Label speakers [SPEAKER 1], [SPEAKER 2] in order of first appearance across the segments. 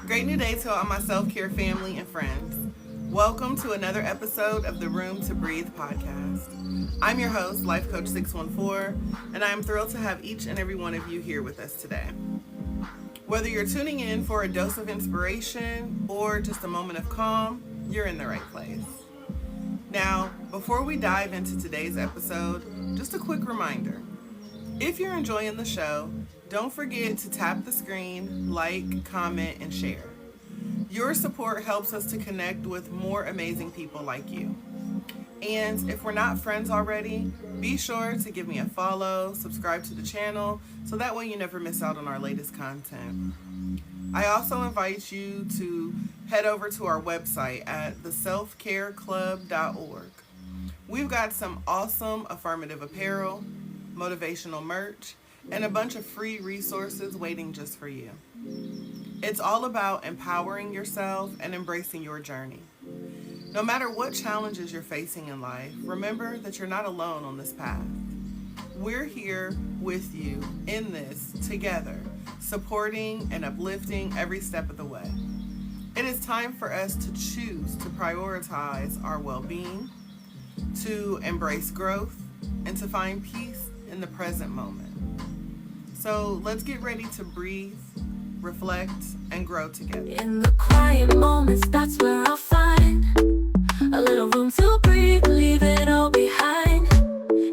[SPEAKER 1] Great new day to all my self-care family and friends. Welcome to another episode of the Room to Breathe podcast. I'm your host, Life Coach 614, and I am thrilled to have each and every one of you here with us today. Whether you're tuning in for a dose of inspiration or just a moment of calm, you're in the right place. Now, before we dive into today's episode, just a quick reminder. If you're enjoying the show, don't forget to tap the screen, like, comment, and share. Your support helps us to connect with more amazing people like you. And if we're not friends already, be sure to give me a follow, subscribe to the channel, so that way you never miss out on our latest content. I also invite you to head over to our website at theselfcareclub.org. We've got some awesome affirmative apparel, motivational merch, and a bunch of free resources waiting just for you. It's all about empowering yourself and embracing your journey. No matter what challenges you're facing in life, remember that you're not alone on this path. We're here with you in this together, supporting and uplifting every step of the way. It is time for us to choose to prioritize our well-being, to embrace growth, and to find peace in the present moment. So let's get ready to breathe, reflect, and grow together.
[SPEAKER 2] In the quiet moments, that's where I'll find a little room to breathe, leave it all behind.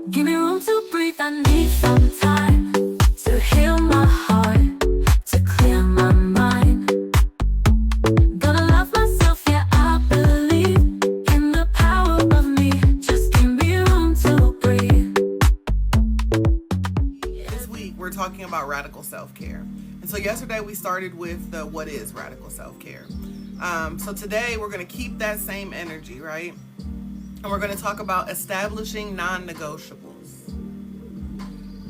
[SPEAKER 2] Give me room to breathe, I need some time to heal my heart, to clear my mind. Gonna love myself, yeah, I believe in the power of me. Just give me room to breathe.
[SPEAKER 1] This week, we're talking about radical self-care. And so yesterday we started with the what is radical self-care. So today we're going to keep that same energy, right? And we're going to talk about establishing non-negotiables.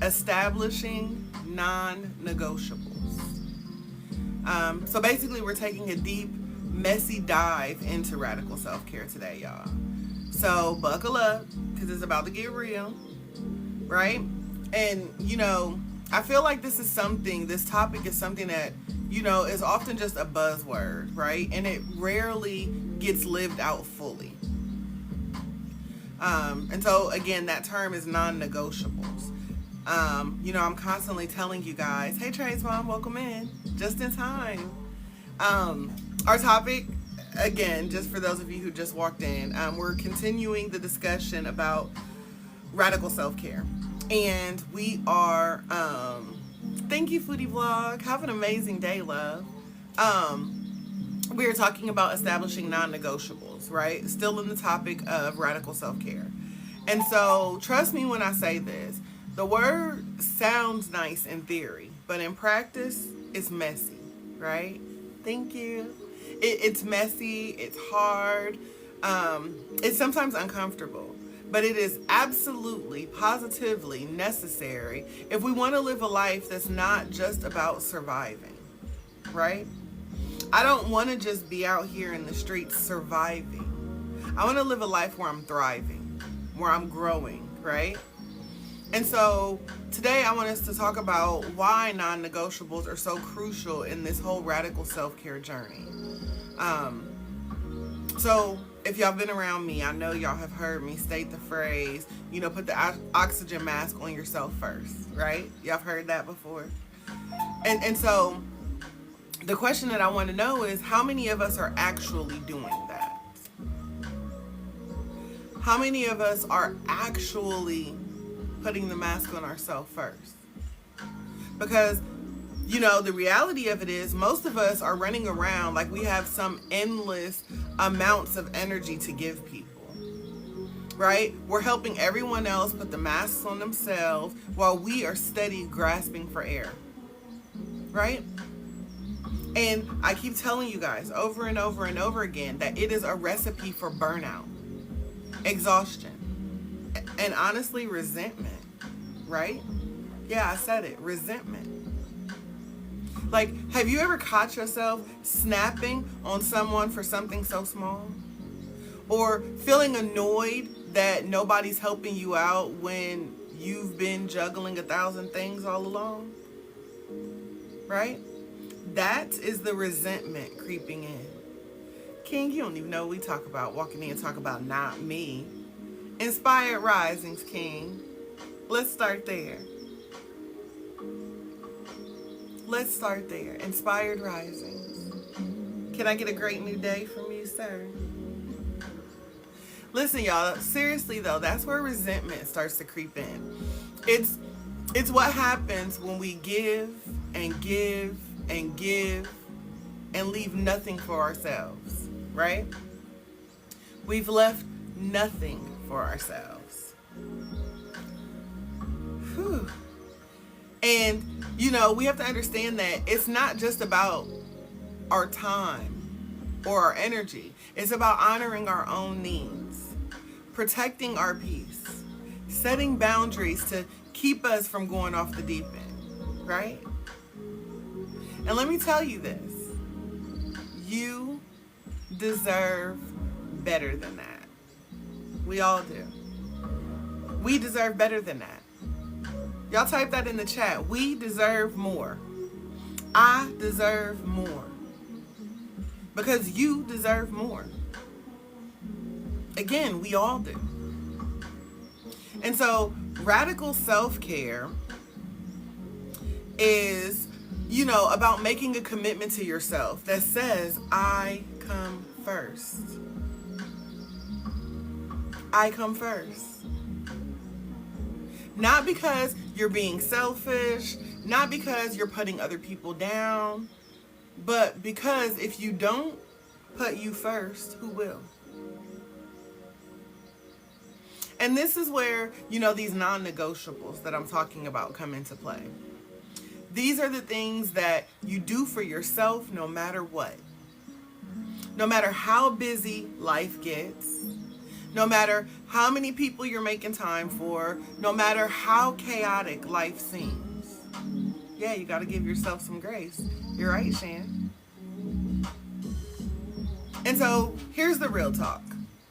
[SPEAKER 1] Establishing non-negotiables. So basically we're taking a deep, messy dive into radical self-care today, y'all. So buckle up, because it's about to get real, right? And, I feel like this topic is something that, is often just a buzzword, right? And it rarely gets lived out fully. And so, again, that term is non-negotiables. I'm constantly telling you guys, hey, Trey's mom, welcome in, just in time. Our topic, again, just for those of you who just walked in, we're continuing the discussion about radical self-care. And we are, thank you, Foodie Vlog. Have an amazing day, love. We are talking about establishing non-negotiables, right? Still in the topic of radical self-care. And so, trust me when I say this. The word sounds nice in theory, but in practice, it's messy, right? Thank you. It's messy. It's hard. It's sometimes uncomfortable. But it is absolutely, positively necessary if we want to live a life that's not just about surviving, right? I don't want to just be out here in the streets surviving. I want to live a life where I'm thriving, where I'm growing, right? And so today I want us to talk about why non-negotiables are so crucial in this whole radical self-care journey. So if y'all been around me, I know y'all have heard me state the phrase, put the oxygen mask on yourself first, right? Y'all have heard that before. And so the question that I want to know is, how many of us are actually doing that? How many of us are actually putting the mask on ourselves first? Because the reality of it is most of us are running around like we have some endless amounts of energy to give people, right? We're helping everyone else put the masks on themselves while we are steady grasping for air, right? And I keep telling you guys over and over and over again that it is a recipe for burnout, exhaustion, and honestly, resentment, right? Yeah, I said it, resentment. Like, have you ever caught yourself snapping on someone for something so small? Or feeling annoyed that nobody's helping you out when you've been juggling 1,000 things all along? Right? That is the resentment creeping in. King, you don't even know what we talk about. Walking in and talk about not me. Inspired risings, King. Let's start there. Let's start there. Inspired risings. Can I get a great new day from you, sir? Listen, y'all, seriously though, that's where resentment starts to creep in. It's what happens when we give and give and give and leave nothing for ourselves, right? We've left nothing for ourselves. Whew. And, we have to understand that it's not just about our time or our energy. It's about honoring our own needs, protecting our peace, setting boundaries to keep us from going off the deep end, right? And let me tell you this. You deserve better than that. We all do. We deserve better than that. Y'all type that in the chat. We deserve more. I deserve more. Because you deserve more. Again, we all do. And so radical self-care is, about making a commitment to yourself that says, I come first. I come first. Not because you're being selfish, not because you're putting other people down, but because if you don't put you first, who will? And this is where, these non-negotiables that I'm talking about come into play. These are the things that you do for yourself no matter what. No matter how busy life gets, no matter how many people you're making time for, no matter how chaotic life seems. Yeah, you got to give yourself some grace. You're right, Shan. And so here's the real talk.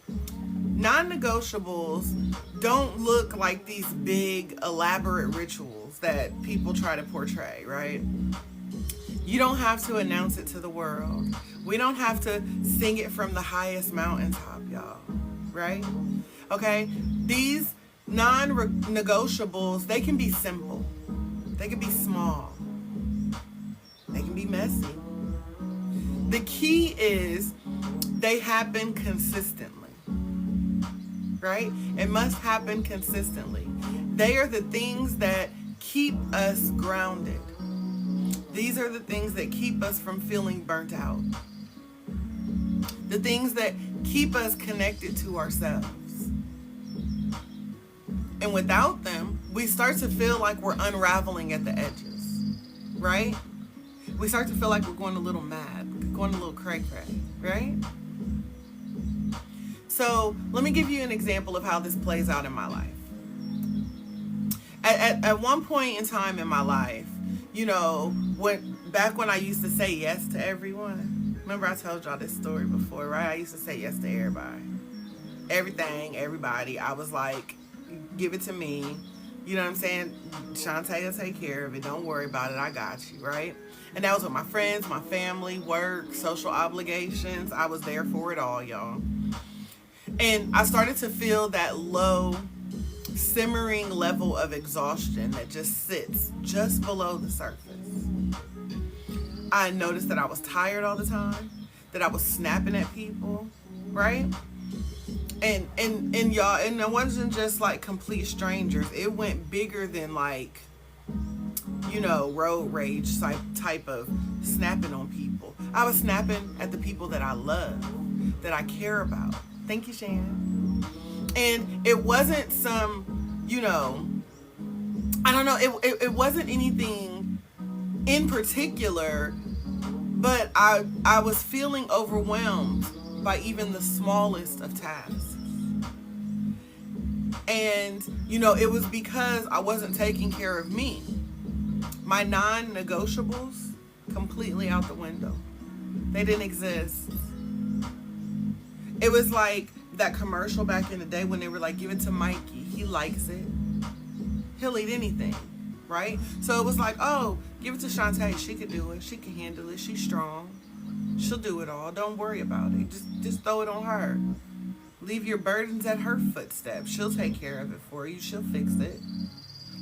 [SPEAKER 1] Non-negotiables don't look like these big, elaborate rituals that people try to portray, right? You don't have to announce it to the world. We don't have to sing it from the highest mountaintop, y'all. Right? Okay? These non-negotiables, they can be simple. They can be small. They can be messy. The key is they happen consistently. Right? It must happen consistently. They are the things that keep us grounded. These are the things that keep us from feeling burnt out. The things that keep us connected to ourselves. And without them, we start to feel like we're unraveling at the edges, right? We start to feel like we're going a little mad, going a little cray-cray, right? So let me give you an example of how this plays out in my life. At one point in time in my life, back when I used to say yes to everyone. Remember I told y'all this story before, right? I used to say yes to everybody. Everything, everybody. I was like, give it to me. You know what I'm saying? Shantae will take care of it. Don't worry about it. I got you, right? And that was with my friends, my family, work, social obligations. I was there for it all, y'all. And I started to feel that low, simmering level of exhaustion that just sits just below the surface. I noticed that I was tired all the time, that I was snapping at people, right? And y'all, and it wasn't just like complete strangers. It went bigger than like, road rage type of snapping on people. I was snapping at the people that I love, that I care about. Thank you, Shan. And it wasn't some, I don't know, it wasn't anything in particular, but I was feeling overwhelmed by even the smallest of tasks. And, it was because I wasn't taking care of me. My non-negotiables, completely out the window. They didn't exist. It was like that commercial back in the day when they were like, give it to Mikey. He likes it. He'll eat anything, right? So it was like, oh, Give it to Shantae. She could do it. She can handle it. She's strong. She'll do it all. Don't worry about it. Just throw it on her. Leave your burdens at her footsteps. She'll take care of it for you. She'll fix it.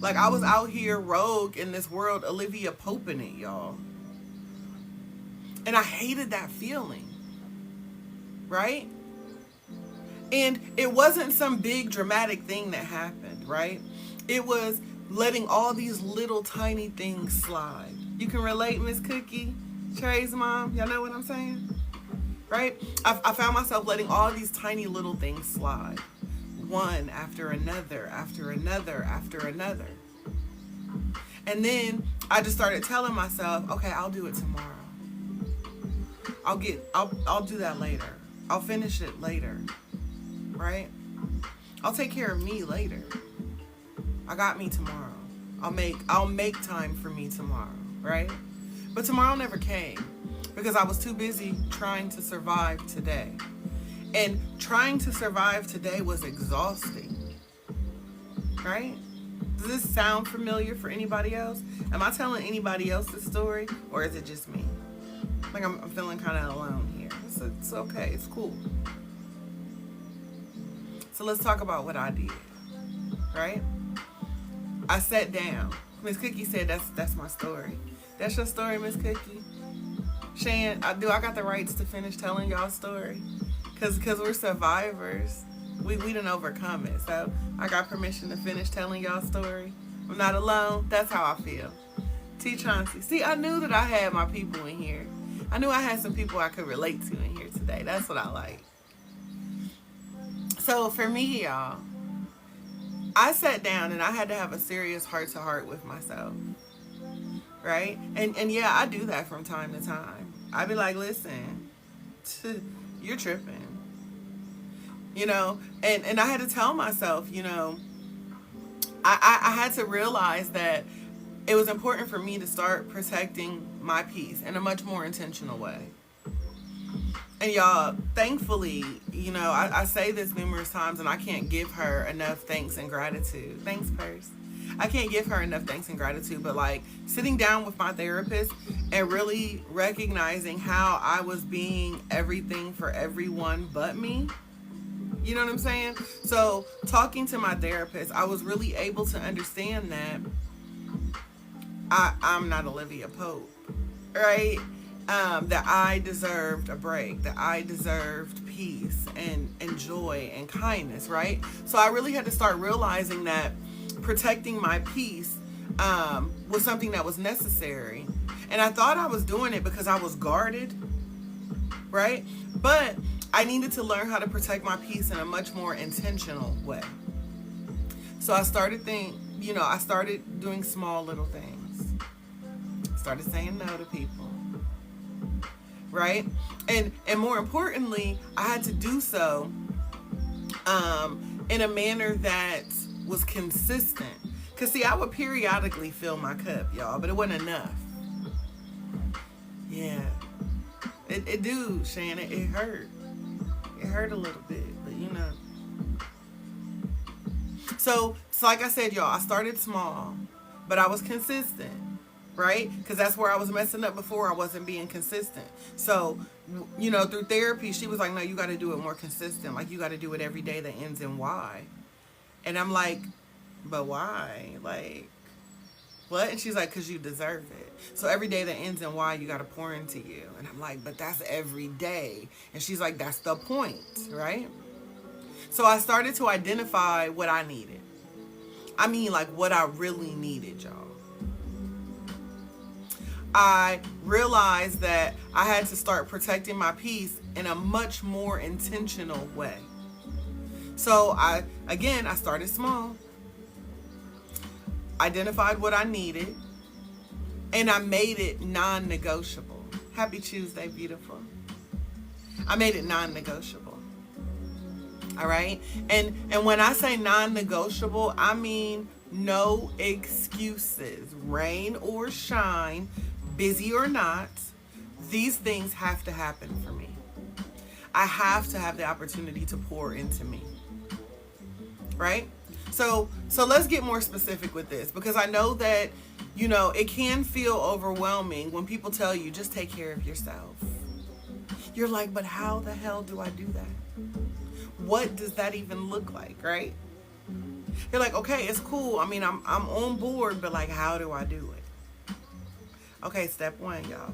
[SPEAKER 1] Like, I was out here rogue in this world, Olivia Poping it, y'all. And I hated that feeling. Right? And it wasn't some big dramatic thing that happened, right? It was letting all these little tiny things slide. You can relate, Miss Cookie, Trey's mom. Y'all know what I'm saying? Right? I found myself letting all these tiny little things slide. One after another, after another, after another. And then I just started telling myself, okay, I'll do it tomorrow. I'll do that later. I'll finish it later. Right? I'll take care of me later. I got me tomorrow. I'll make time for me tomorrow, right? But tomorrow never came because I was too busy trying to survive today. And trying to survive today was exhausting. Right? Does this sound familiar for anybody else? Am I telling anybody else this story, or is it just me? Like, I'm feeling kind of alone here. It's okay. It's cool. So let's talk about what I did, right? I sat down. Miss Cookie said that's my story. That's your story, Miss Cookie? Shan, I got the rights to finish telling y'all story? Cause we're survivors. We done overcome it. So I got permission to finish telling y'all story. I'm not alone. That's how I feel. T. Chauncey. See, I knew that I had my people in here. I knew I had some people I could relate to in here today. That's what I like. So for me, y'all, I sat down and I had to have a serious heart-to-heart with myself, right? And yeah, I do that from time to time. I be like, listen, you're tripping, you know? And I had to tell myself, you know, I had to realize that it was important for me to start protecting my peace in a much more intentional way. And y'all, thankfully, you know, I say this numerous times and I can't give her enough thanks and gratitude. Thanks, Purse. I can't give her enough thanks and gratitude, but like sitting down with my therapist and really recognizing how I was being everything for everyone but me. You know what I'm saying? So talking to my therapist, I was really able to understand that I'm not Olivia Pope, right? That I deserved a break, that I deserved peace and joy and kindness, right? So I really had to start realizing that protecting my peace was something that was necessary. And I thought I was doing it because I was guarded, right? But I needed to learn how to protect my peace in a much more intentional way. So I started doing small little things. Started saying no to people. Right? And more importantly, I had to do so in a manner that was consistent. Because see, I would periodically fill my cup, y'all, but it wasn't enough. Yeah. It do, Shannon. It hurt. It hurt a little bit, but you know. So like I said, y'all, I started small, but I was consistent. Right? Because that's where I was messing up before. I wasn't being consistent. So, you know, through therapy, she was like, no, you got to do it more consistent. Like, you got to do it every day that ends in Y. And I'm like, but why? Like, what? And she's like, because you deserve it. So every day that ends in Y, you got to pour into you. And I'm like, but that's every day. And she's like, that's the point, right? So I started to identify what I needed. I mean, like, what I really needed, y'all. I realized that I had to start protecting my peace in a much more intentional way. So I started small, identified what I needed, and I made it non-negotiable. Happy Tuesday, beautiful. I made it non-negotiable. All right? And when I say non-negotiable, I mean no excuses, rain or shine, busy or not, these things have to happen for me. I have to have the opportunity to pour into me. Right? So let's get more specific with this, because I know that You know, it can feel overwhelming when people tell you, just take care of yourself. You're like, but how the hell do I do that? What does that even look like, right? You're like, okay, it's cool. I mean, I'm on board, but like, how do I do it? Okay, step one, y'all.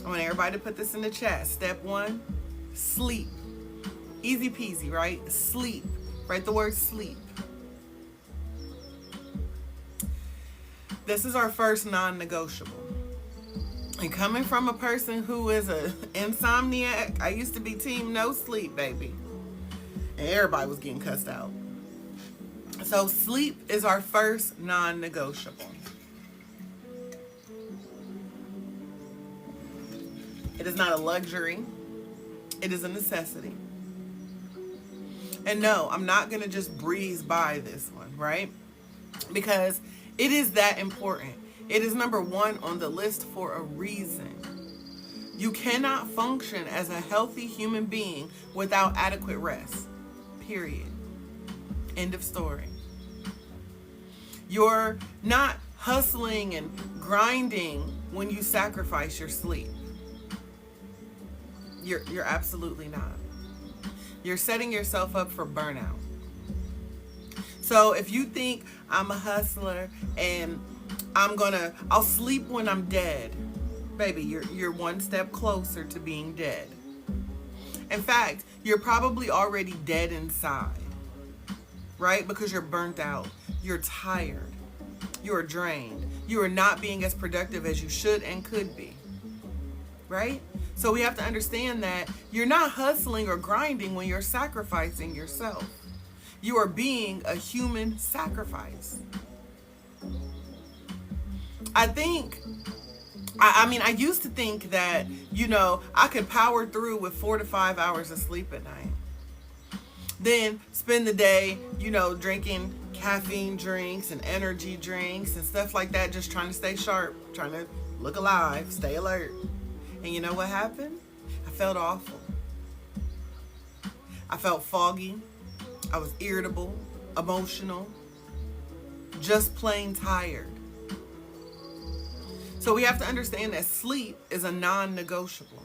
[SPEAKER 1] I want everybody to put this in the chat. Step one, sleep. Easy peasy, right? Sleep. Write the word sleep. This is our first non-negotiable. And coming from a person who is an insomniac, I used to be team no sleep, baby. And everybody was getting cussed out. So sleep is our first non-negotiable. It is not a luxury. It is a necessity. And no, I'm not going to just breeze by this one, right? Because it is that important. It is number one on the list for a reason. You cannot function as a healthy human being without adequate rest. Period. End of story. You're not hustling and grinding when you sacrifice your sleep. You're absolutely not. You're setting yourself up for burnout. So if you think I'm a hustler and I'll sleep when I'm dead, baby, you're one step closer to being dead. In fact, you're probably already dead inside, right? Because you're burnt out, you're tired, you're drained, you are not being as productive as you should and could be, right? So we have to understand that you're not hustling or grinding when you're sacrificing yourself. You are being a human sacrifice. I used to think that, I could power through with 4 to 5 hours of sleep at night. Then spend the day, drinking caffeine drinks and energy drinks and stuff like that, just trying to stay sharp, trying to look alive, stay alert. And you know what happened? I felt awful. I felt foggy. I was irritable, emotional, just plain tired. So we have to understand that sleep is a non-negotiable.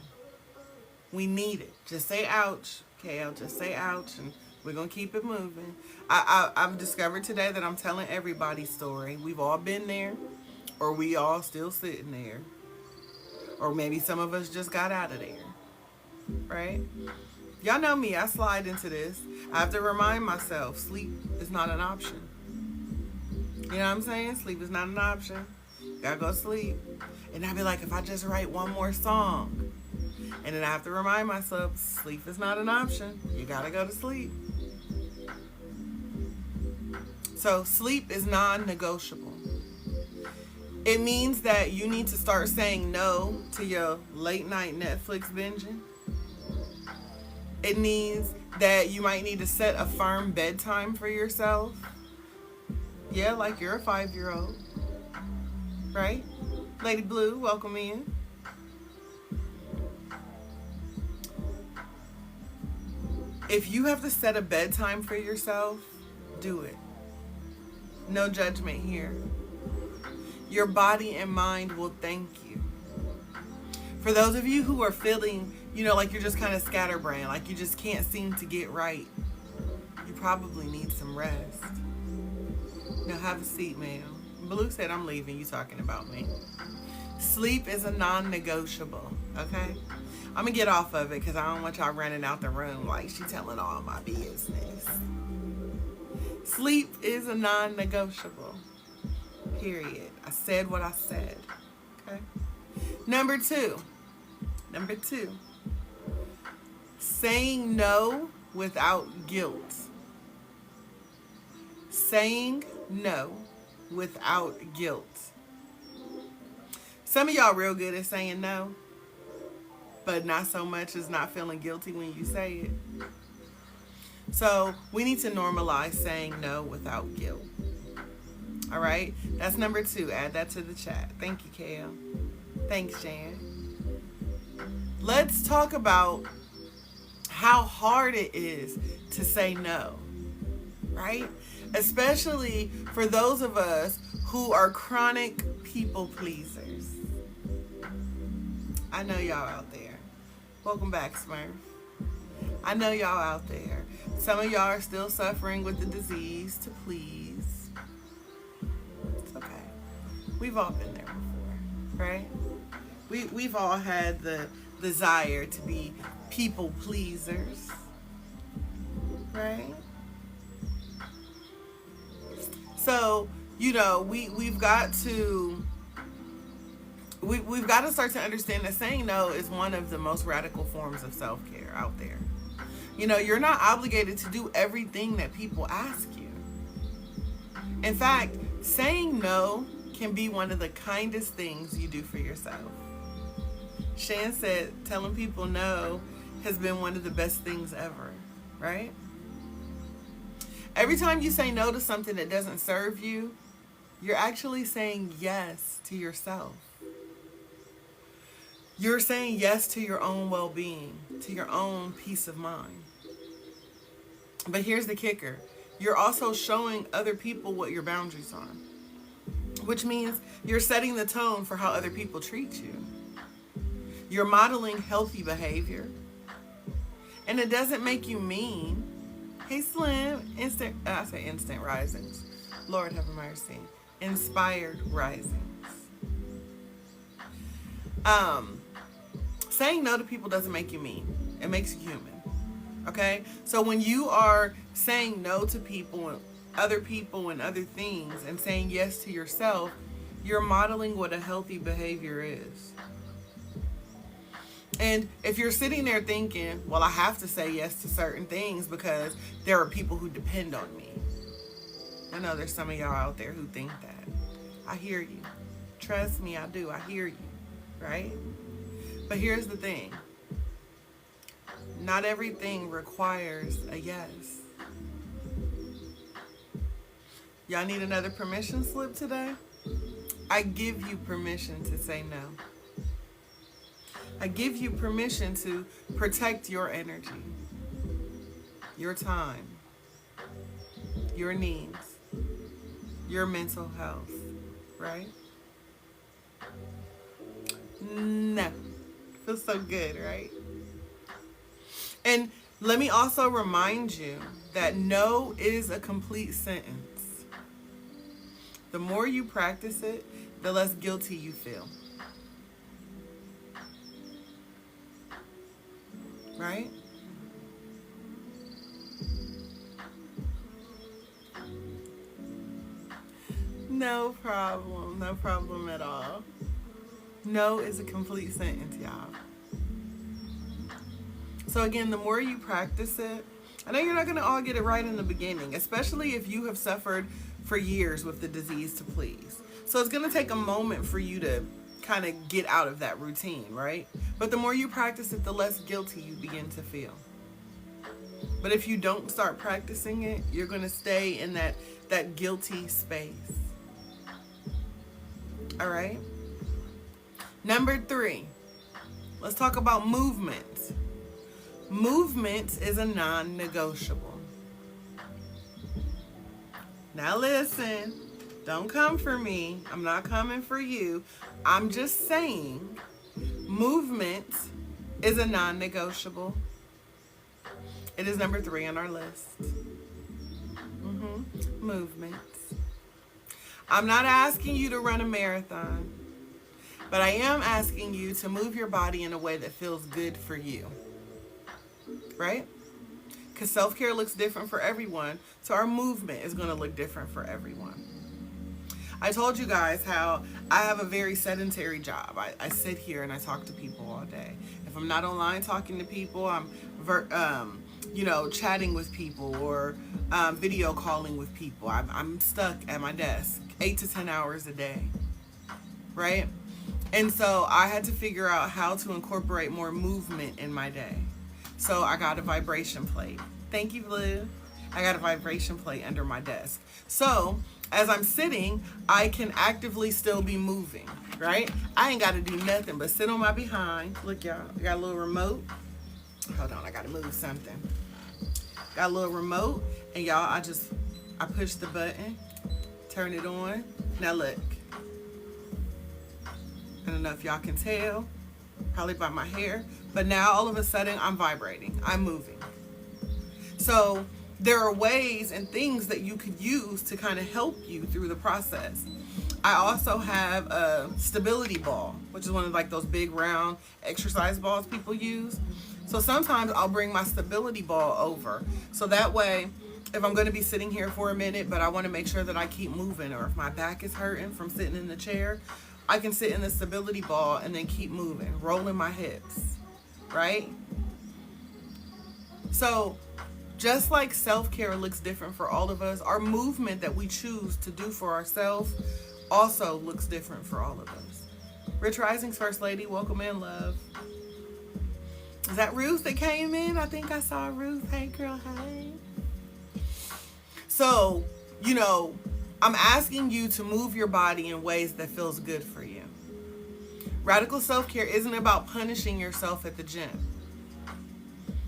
[SPEAKER 1] We need it. Just say ouch, Kale. Just say ouch, and we're going to keep it moving. I've discovered today that I'm telling everybody's story. We've all been there, or we all still sitting there. Or maybe some of us just got out of there, right? Y'all know me, I slide into this. I have to remind myself, sleep is not an option. You know what I'm saying? Sleep is not an option. Gotta go sleep. And I'd be like, if I just write one more song. And then I have to remind myself, sleep is not an option. You gotta go to sleep. So sleep is non-negotiable. It means that you need to start saying no to your late night Netflix binging. It means that you might need to set a firm bedtime for yourself. Yeah, like you're a 5-year-old. Right? Lady Blue, welcome in. If you have to set a bedtime for yourself, do it. No judgment here. Your body and mind will thank you. For those of you who are feeling, like you're just kind of scatterbrained, like you just can't seem to get right, you probably need some rest. Now have a seat, ma'am. Blue said, I'm leaving. You talking about me. Sleep is a non-negotiable, okay? I'm going to get off of it because I don't want y'all running out the room like she telling all my business. Sleep is a non-negotiable. Period. I said what I said. Okay. Number two. Saying no without guilt. Saying no without guilt. Some of y'all real good at saying no, but not so much as not feeling guilty when you say it. So we need to normalize saying no without guilt. All right, that's number 2. Add that to the chat. Thank you, Kale. Thanks, Jan. Let's talk about how hard it is to say no, right? Especially for those of us who are chronic people pleasers. I know y'all out there. Welcome back, Smurf. I know y'all out there. Some of y'all are still suffering with the disease to please. It's okay. We've all been there before, right? We've all had the desire to be people pleasers, right? So, you know, we've got to start to understand that saying no is one of the most radical forms of self-care out there. You know, you're not obligated to do everything that people ask you. In fact, saying no can be one of the kindest things you do for yourself. Shan said telling people no has been one of the best things ever, right? Every time you say no to something that doesn't serve you, you're actually saying yes to yourself. You're saying yes to your own well-being, to your own peace of mind. But here's the kicker. You're also showing other people what your boundaries are, which means you're setting the tone for how other people treat you. You're modeling healthy behavior. And it doesn't make you mean. Hey, Slim, instant risings. Lord have mercy. Inspired risings. Saying no to people doesn't make you mean. It makes you human. Okay? So when you are saying no to people and other things and saying yes to yourself, you're modeling what a healthy behavior is. And if you're sitting there thinking, well, I have to say yes to certain things because there are people who depend on me. I know there's some of y'all out there who think that. I hear you. Trust me, I do. I hear you. Right? But here's the thing. Not everything requires a yes. Y'all need another permission slip today? I give you permission to say no. I give you permission to protect your energy, your time, your needs, your mental health, right? No. Feels so good, right? And let me also remind you that no is a complete sentence. The more you practice it, the less guilty you feel. Right? No problem. No problem at all. No is a complete sentence, y'all. So again, the more you practice it, I know you're not going to all get it right in the beginning, especially if you have suffered for years with the disease to please. So it's going to take a moment for you to kind of get out of that routine, right? But the more you practice it, the less guilty you begin to feel. But if you don't start practicing it, you're going to stay in that guilty space. All right? Number 3, let's talk about movement. Movement is a non-negotiable. Now listen, don't come for me. I'm not coming for you. I'm just saying movement is a non-negotiable. It is number 3 on our list. Movement. I'm not asking you to run a marathon, but I am asking you to move your body in a way that feels good for you. Right? Because self-care looks different for everyone, so our movement is going to look different for everyone. I told you guys how I have a very sedentary job. I sit here and I talk to people all day. If I'm not online talking to people, I'm chatting with people or video calling with people. I'm stuck at my desk 8 to 10 hours a day, right? And so I had to figure out how to incorporate more movement in my day. So I got a vibration plate. Thank you, Blue. I got a vibration plate under my desk. So as I'm sitting, I can actively still be moving, right? I ain't got to do nothing but sit on my behind. Look, y'all, I got a little remote. Hold on, I got to move something. Got a little remote, and y'all, I push the button, turn it on, Now look, I don't know if y'all can tell, probably by my hair, but now all of a sudden I'm vibrating, I'm moving. So there are ways and things that you could use to kind of help you through the process. I also have a stability ball, which is one of like those big round exercise balls people use. So sometimes I'll bring my stability ball over. So that way, if I'm going to be sitting here for a minute, but I want to make sure that I keep moving, or if my back is hurting from sitting in the chair, I can sit in the stability ball and then keep moving, rolling my hips, right? So just like self-care looks different for all of us, our movement that we choose to do for ourselves also looks different for all of us. Rich Rising's First Lady, welcome in, love. Is that Ruth that came in? I think I saw Ruth. Hey, girl, hey. So, you know, I'm asking you to move your body in ways that feels good for you. Radical self-care isn't about punishing yourself at the gym,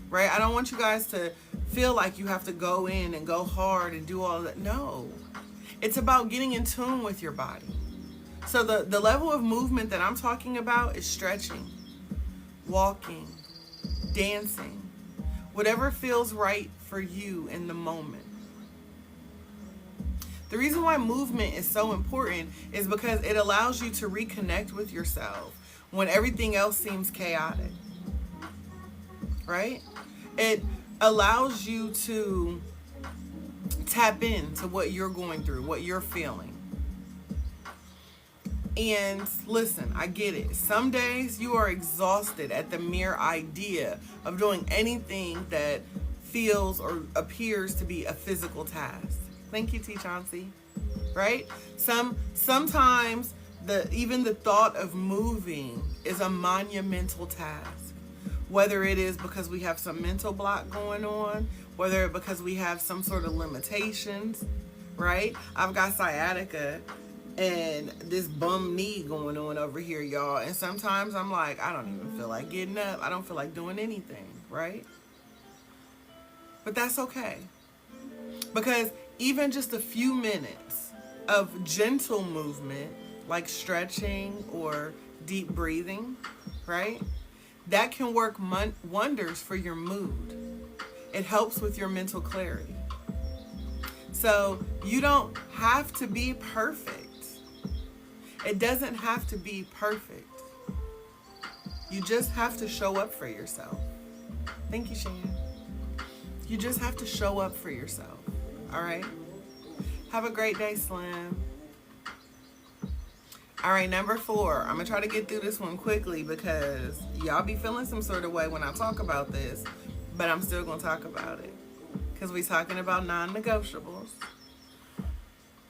[SPEAKER 1] right? I don't want you guys to feel like you have to go in and go hard and do all of that. No, it's about getting in tune with your body. So the level of movement that I'm talking about is stretching, walking, dancing, whatever feels right for you in the moment. The reason why movement is so important is because it allows you to reconnect with yourself when everything else seems chaotic, right? It allows you to tap into what you're going through, what you're feeling. And listen, I get it. Some days you are exhausted at the mere idea of doing anything that feels or appears to be a physical task. Thank you, T. Chauncey. Right? Sometimes even the thought of moving is a monumental task. Whether it is because we have some mental block going on, whether it's because we have some sort of limitations, right? I've got sciatica and this bum knee going on over here, y'all. And sometimes I'm like, I don't even feel like getting up. I don't feel like doing anything, right? But that's okay. Because even just a few minutes of gentle movement, like stretching or deep breathing, right? That can work wonders for your mood. It helps with your mental clarity. So you don't have to be perfect. It doesn't have to be perfect. You just have to show up for yourself. Thank you, Shan. You just have to show up for yourself. All right? Have a great day, Slim. All right, number 4. I'm going to try to get through this one quickly because y'all be feeling some sort of way when I talk about this, but I'm still going to talk about it because we're talking about non-negotiables.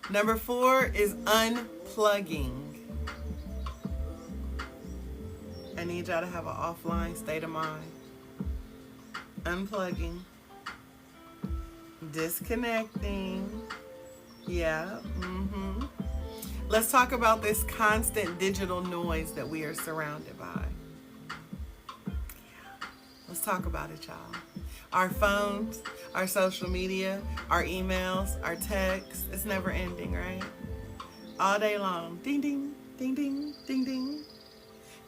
[SPEAKER 1] Number 4 is unplugging. I need y'all to have an offline state of mind. Unplugging. Disconnecting. Yeah. Let's talk about this constant digital noise that we are surrounded by. Yeah. Let's talk about it, y'all. Our phones, our social media, our emails, our texts. It's never ending, right? All day long. Ding, ding, ding, ding, ding, ding.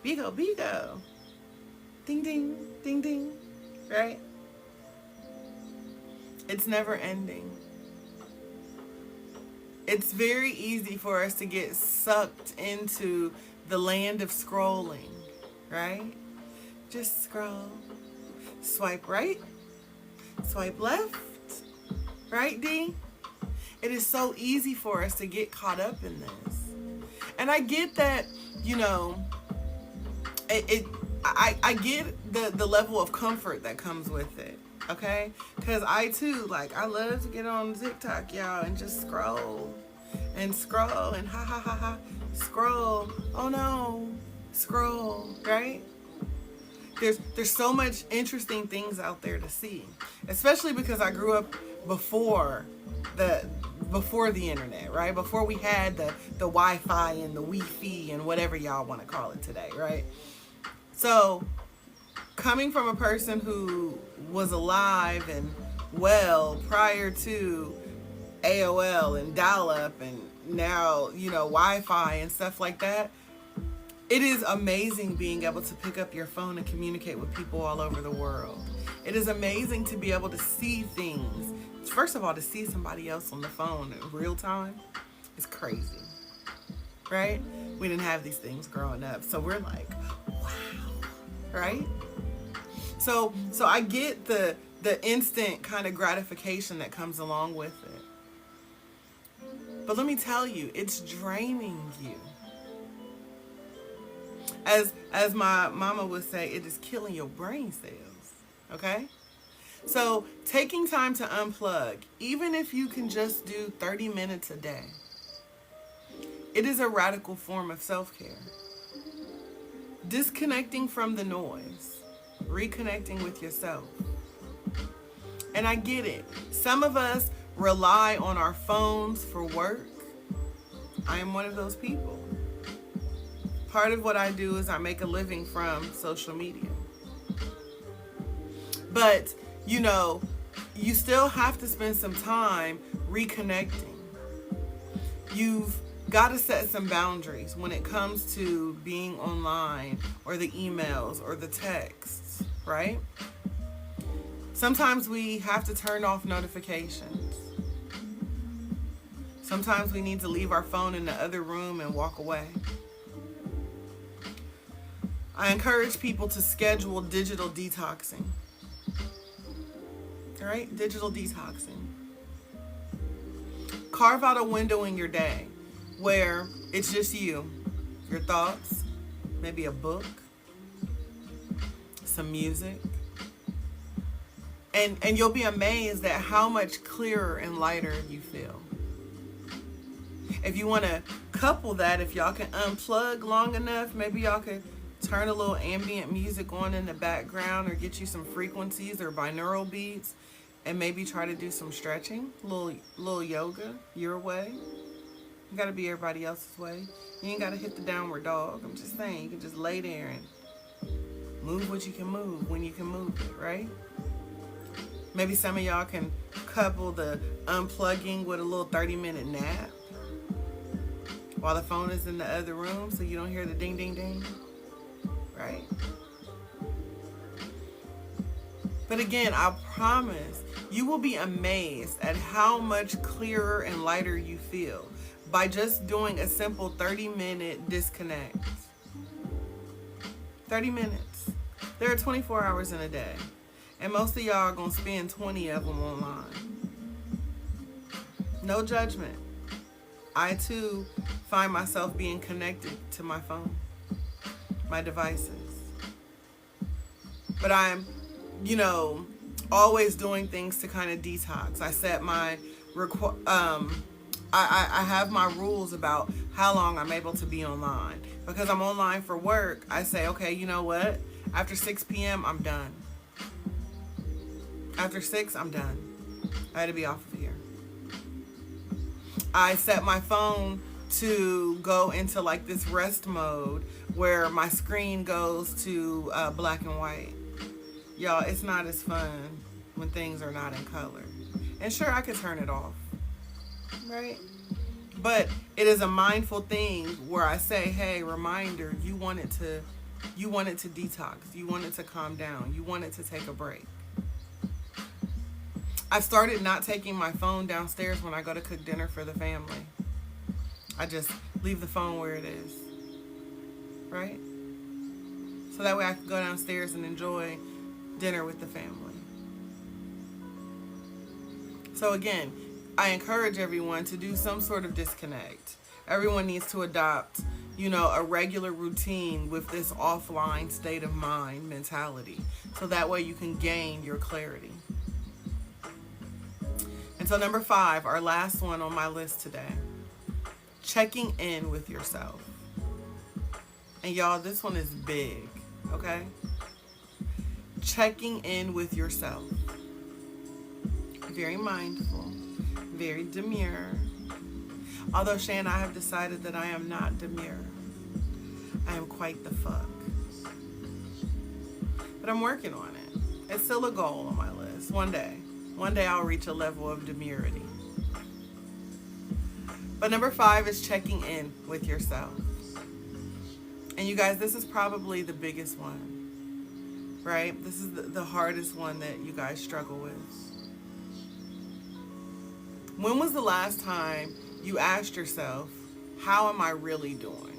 [SPEAKER 1] Bigo, bigo. Ding, ding, ding, ding. Right? It's never ending. It's very easy for us to get sucked into the land of scrolling, right? Just scroll. Swipe right. Swipe left. Right, D? It is so easy for us to get caught up in this. And I get that, you know, I get the level of comfort that comes with it. Okay? Because I too, I love to get on TikTok, y'all, and just scroll and ha ha ha ha, scroll. Oh no, scroll, right? There's so much interesting things out there to see, especially because I grew up before the internet, right? Before we had the Wi-Fi and the Wi-Fi and whatever y'all want to call it today, right? So coming from a person who was alive and well prior to AOL and dial-up and now, Wi-Fi and stuff like that. It is amazing being able to pick up your phone and communicate with people all over the world. It is amazing to be able to see things. First of all, to see somebody else on the phone in real time is crazy, right? We didn't have these things growing up, so we're like, wow, right? So I get the instant kind of gratification that comes along with it. But let me tell you, it's draining you. As my mama would say, it is killing your brain cells, okay? So taking time to unplug, even if you can just do 30 minutes a day, it is a radical form of self-care. Disconnecting from the noise, reconnecting with yourself. And I get it. Some of us rely on our phones for work. I am one of those people. Part of what I do is I make a living from social media. But, you still have to spend some time reconnecting. You've got to set some boundaries when it comes to being online or the emails or the texts, right? Sometimes we have to turn off notifications. Sometimes we need to leave our phone in the other room and walk away. I encourage people to schedule digital detoxing. All right? Digital detoxing. Carve out a window in your day where it's just you, your thoughts, maybe a book, some music. And you'll be amazed at how much clearer and lighter you feel. If you want to couple that, if y'all can unplug long enough, maybe y'all could turn a little ambient music on in the background or get you some frequencies or binaural beats and maybe try to do some stretching, little yoga your way. You got to be everybody else's way. You ain't got to hit the downward dog. I'm just saying, you can just lay there and move what you can move when you can move it, right? Maybe some of y'all can couple the unplugging with a little 30-minute nap while the phone is in the other room so you don't hear the ding, ding, ding, right? But again, I promise you will be amazed at how much clearer and lighter you feel by just doing a simple 30-minute disconnect. 30 minutes. There are 24 hours in a day. And most of y'all are going to spend 20 of them online. No judgment. I too find myself being connected to my phone, my devices. But I'm, always doing things to kind of detox. I set my, I have my rules about how long I'm able to be online. Because I'm online for work, I say, okay, you know what? After 6 p.m., I'm done. After 6, I'm done. I had to be off of here. I set my phone to go into like this rest mode where my screen goes to black and white. Y'all, it's not as fun when things are not in color. And sure, I could turn it off, right? But it is a mindful thing where I say, hey, reminder, you want it to detox. You want it to calm down. You want it to take a break. I started not taking my phone downstairs when I go to cook dinner for the family. I just leave the phone where it is, right? So that way I can go downstairs and enjoy dinner with the family. So again, I encourage everyone to do some sort of disconnect. Everyone needs to adopt, a regular routine with this offline state of mind mentality. So that way you can gain your clarity. And so number 5, our last one on my list today, checking in with yourself. And y'all, this one is big, okay? Checking in with yourself. Very mindful, very demure. Although, Shan, I have decided that I am not demure. I am quite the fuck. But I'm working on it. It's still a goal on my list. One day I'll reach a level of demurity. But number 5 is checking in with yourself. And you guys, this is probably the biggest one, right? This is the hardest one that you guys struggle with. When was the last time you asked yourself, how am I really doing?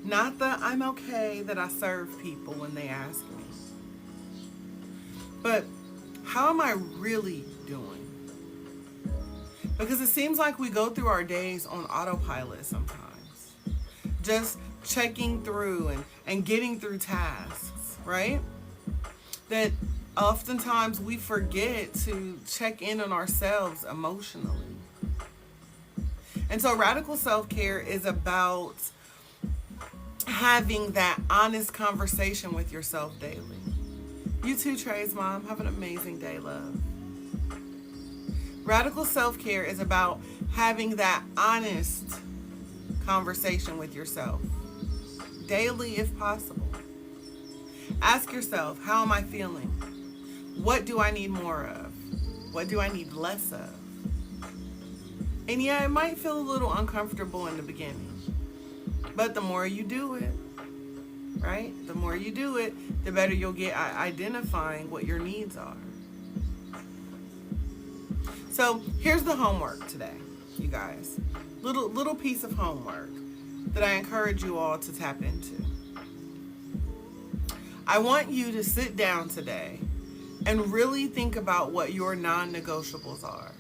[SPEAKER 1] Not the I'm okay that I serve people when they ask me, but how am I really doing? Because it seems like we go through our days on autopilot sometimes, just checking through and getting through tasks, right? That oftentimes we forget to check in on ourselves emotionally. And so radical self-care is about having that honest conversation with yourself daily. You too, Trey's mom. Have an amazing day, love. Radical self-care is about having that honest conversation with yourself daily if possible. Ask yourself, how am I feeling? What do I need more of? What do I need less of? And yeah, it might feel a little uncomfortable in the beginning, but the more you do it, right? The more you do it, the better you'll get identifying what your needs are. So here's the homework today, you guys. Little piece of homework that I encourage you all to tap into. I want you to sit down today and really think about what your non-negotiables are.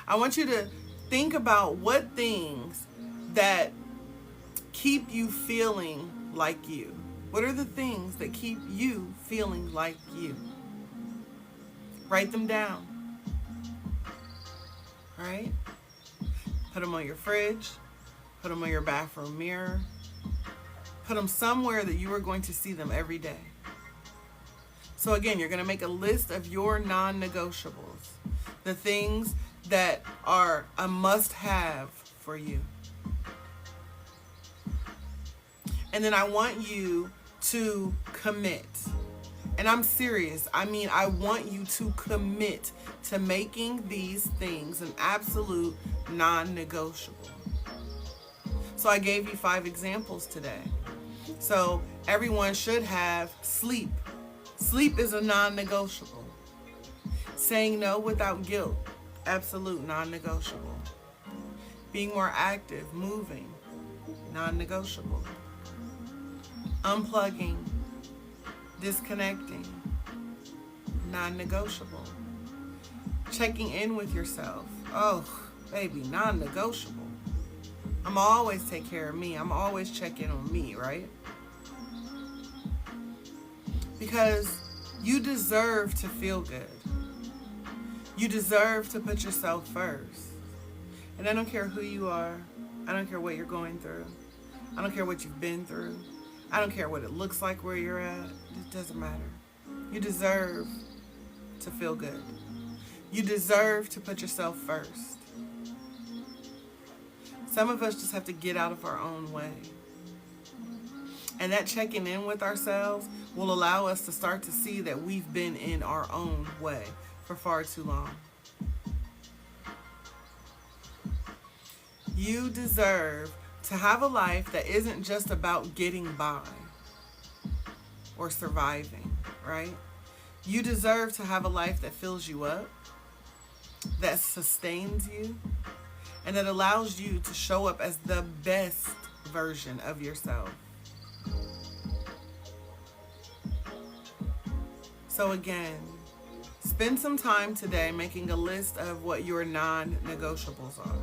[SPEAKER 1] I want you to think about what things that keep you feeling like you. What are the things that keep you feeling like you? Write them down. All right? Put them on your fridge. Put them on your bathroom mirror. Put them somewhere that you are going to see them every day. So again, you're going to make a list of your non-negotiables. The things that are a must-have for you. And then I want you to commit. And I'm serious. I mean, I want you to commit to making these things an absolute non-negotiable. So I gave you 5 examples today. So everyone should have sleep. Sleep is a non-negotiable. Saying no without guilt. Absolute non-negotiable. Being more active, moving, non-negotiable. Unplugging, disconnecting, non-negotiable. Checking in with yourself. Oh, baby, non-negotiable. I'm always take care of me. I'm always check in on me, right? Because you deserve to feel good. You deserve to put yourself first. And I don't care who you are. I don't care what you're going through. I don't care what you've been through. I don't care what it looks like where you're at. It doesn't matter. You deserve to feel good. You deserve to put yourself first. Some of us just have to get out of our own way. And that checking in with ourselves will allow us to start to see that we've been in our own way for far too long. You deserve to have a life that isn't just about getting by or surviving, right? You deserve to have a life that fills you up, that sustains you, and that allows you to show up as the best version of yourself. So again, spend some time today making a list of what your non-negotiables are.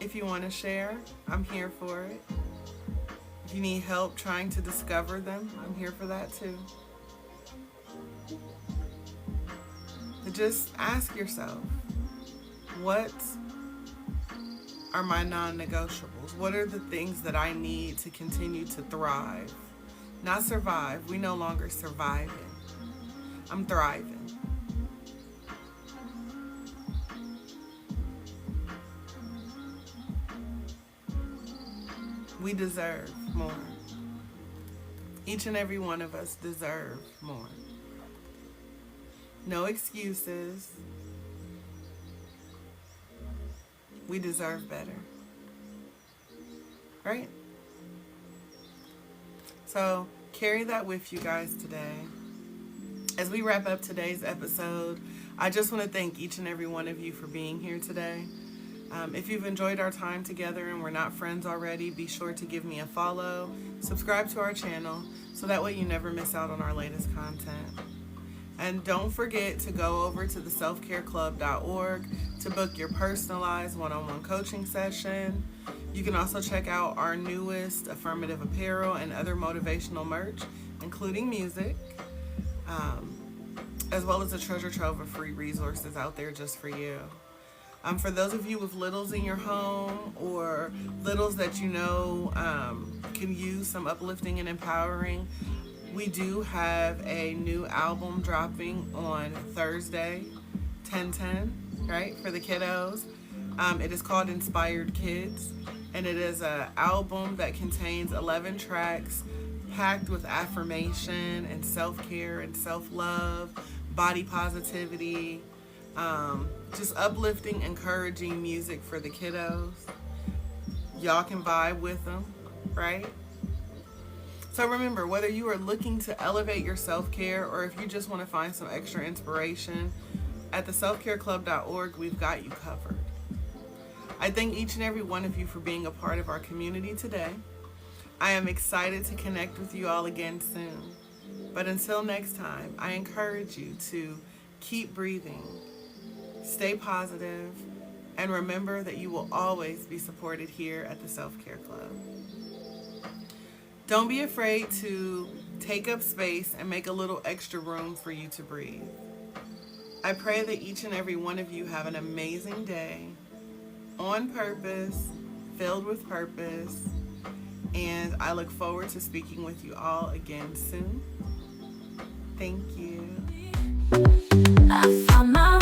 [SPEAKER 1] If you want to share, I'm here for it. If you need help trying to discover them, I'm here for that too. But just ask yourself, what are my non-negotiables? What are the things that I need to continue to thrive? Not survive. We no longer surviving. I'm thriving. We deserve more. Each and every one of us deserve more. No excuses. We deserve better. Right? So carry that with you guys today. As we wrap up today's episode, I just want to thank each and every one of you for being here today. If you've enjoyed our time together and we're not friends already, be sure to give me a follow, subscribe to our channel, so that way you never miss out on our latest content. And don't forget to go over to theselfcareclub.org to book your personalized one-on-one coaching session. You can also check out our newest affirmative apparel and other motivational merch, including music, as well as a treasure trove of free resources out there just for you. For those of you with littles in your home or littles that you know can use some uplifting and empowering, we do have a new album dropping on Thursday, 10/10, right, for the kiddos. It is called Inspired Kids, and it is an album that contains 11 tracks packed with affirmation and self-care and self-love, body positivity, just uplifting, encouraging music for the kiddos. Y'all can vibe with them, right? So remember, whether you are looking to elevate your self-care or if you just want to find some extra inspiration, at theselfcareclub.org, we've got you covered. I thank each and every one of you for being a part of our community today. I am excited to connect with you all again soon. But until next time, I encourage you to keep breathing, stay positive, and remember that you will always be supported here at the Self-Care Club. Don't be afraid to take up space and make a little extra room for you to breathe. I pray that each and every one of you have an amazing day, on purpose, filled with purpose, and I look forward to speaking with you all again soon. Thank you.
[SPEAKER 2] I found my